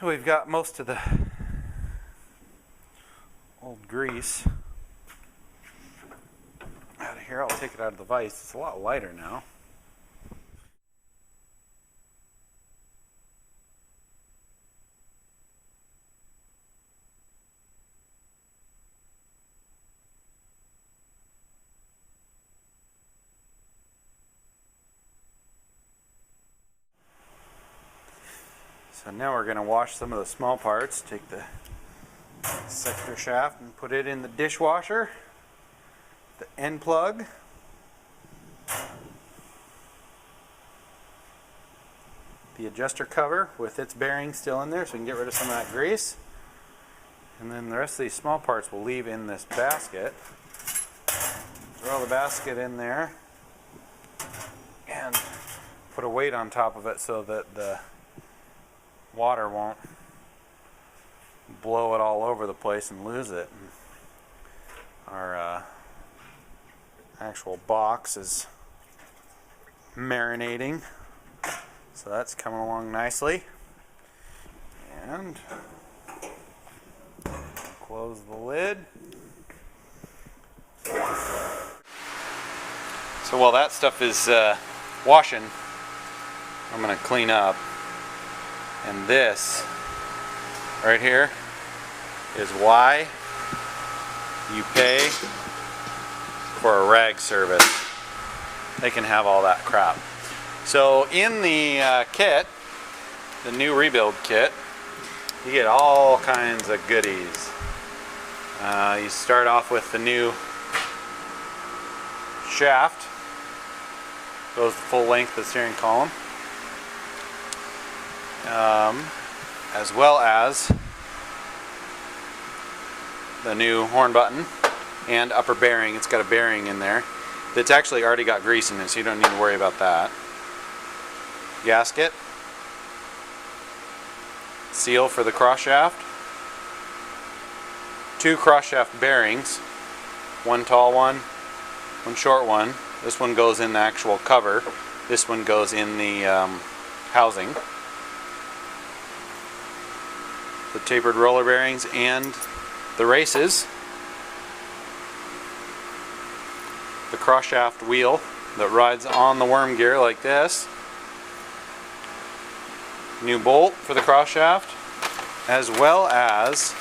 So we've got most of the old grease out of here. I'll take it out of the vise. It's a lot lighter now. So now we're going to wash some of the small parts. Take the sector shaft and put it in the dishwasher. The end plug. The adjuster cover with its bearing still in there so we can get rid of some of that grease. And then the rest of these small parts we'll leave in this basket. Throw the basket in there and put a weight on top of it so that the water won't blow it all over the place and lose it. Our actual box is marinating, so that's coming along nicely. And close the lid. So while that stuff is washing, I'm going to clean up. And this right here is why you pay for a rag service. They can have all that crap. So in the kit, the new rebuild kit, you get all kinds of goodies. You start off with the new shaft. Goes the full length of the steering column. As well as the new horn button and upper bearing. It's got a bearing in there that's actually already got grease in it, so you don't need to worry about that. Gasket, seal for the cross shaft, 2 cross shaft bearings, one tall one, one short one. This one goes in the actual cover, this one goes in the housing. The tapered roller bearings and the races. The cross shaft wheel that rides on the worm gear like this. New bolt for the cross shaft, as well as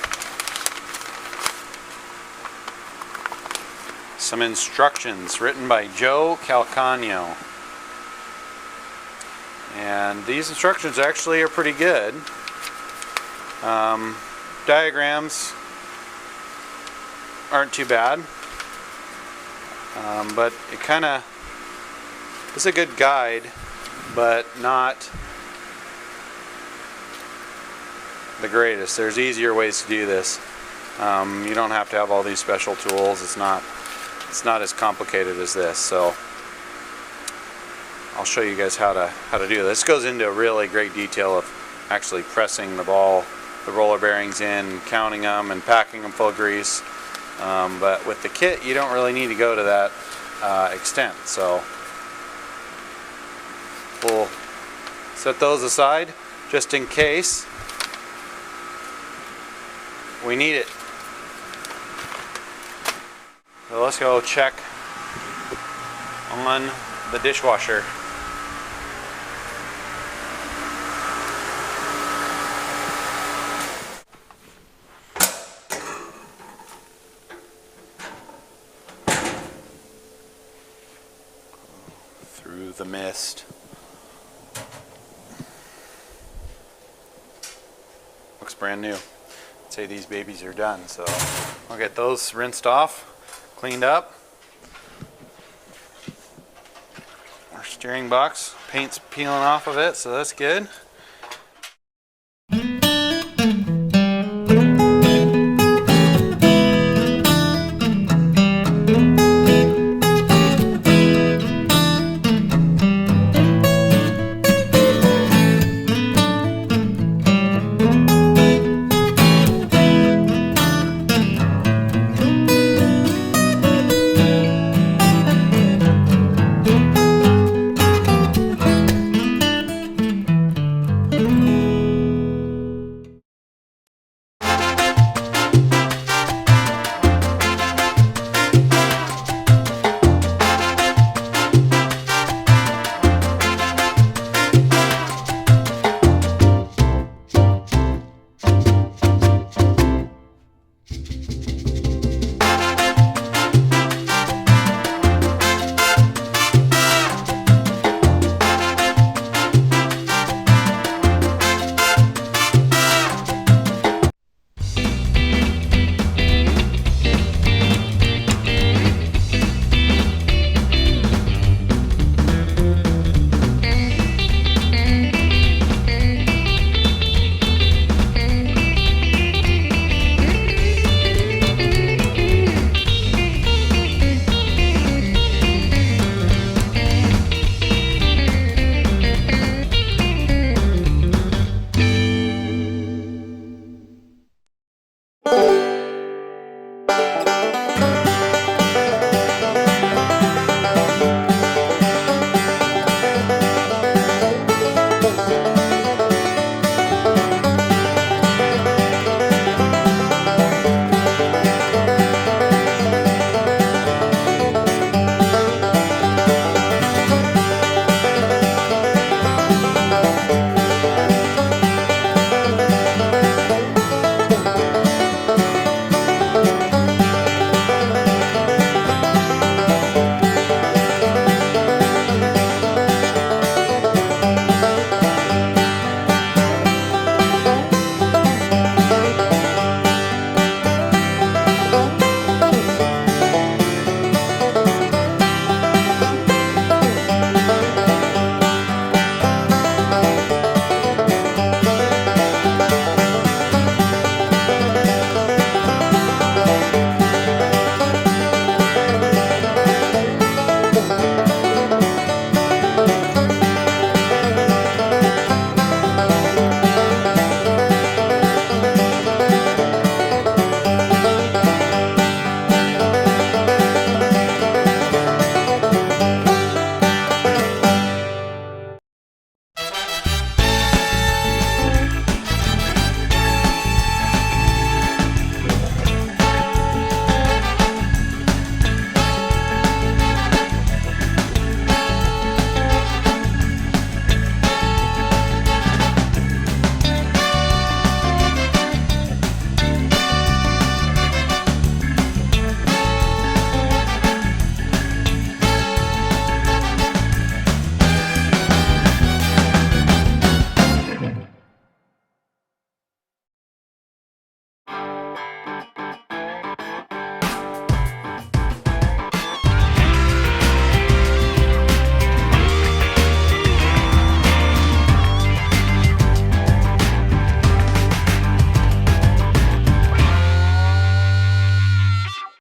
some instructions written by Joe Calcagno. And these instructions actually are pretty good. Diagrams aren't too bad, but it kind of is a good guide, but not the greatest. There's easier ways to do this. You don't have to have all these special tools. It's not as complicated as this. So I'll show you guys how to do this. This goes into really great detail of actually pressing the roller bearings in, counting them, and packing them full of grease. But with the kit, you don't really need to go to that extent. So we'll set those aside just in case we need it. So let's go check on the dishwasher. Through the mist. Looks brand new. I'd say these babies are done, so I'll get those rinsed off, cleaned up. Our steering box, paint's peeling off of it, so that's good.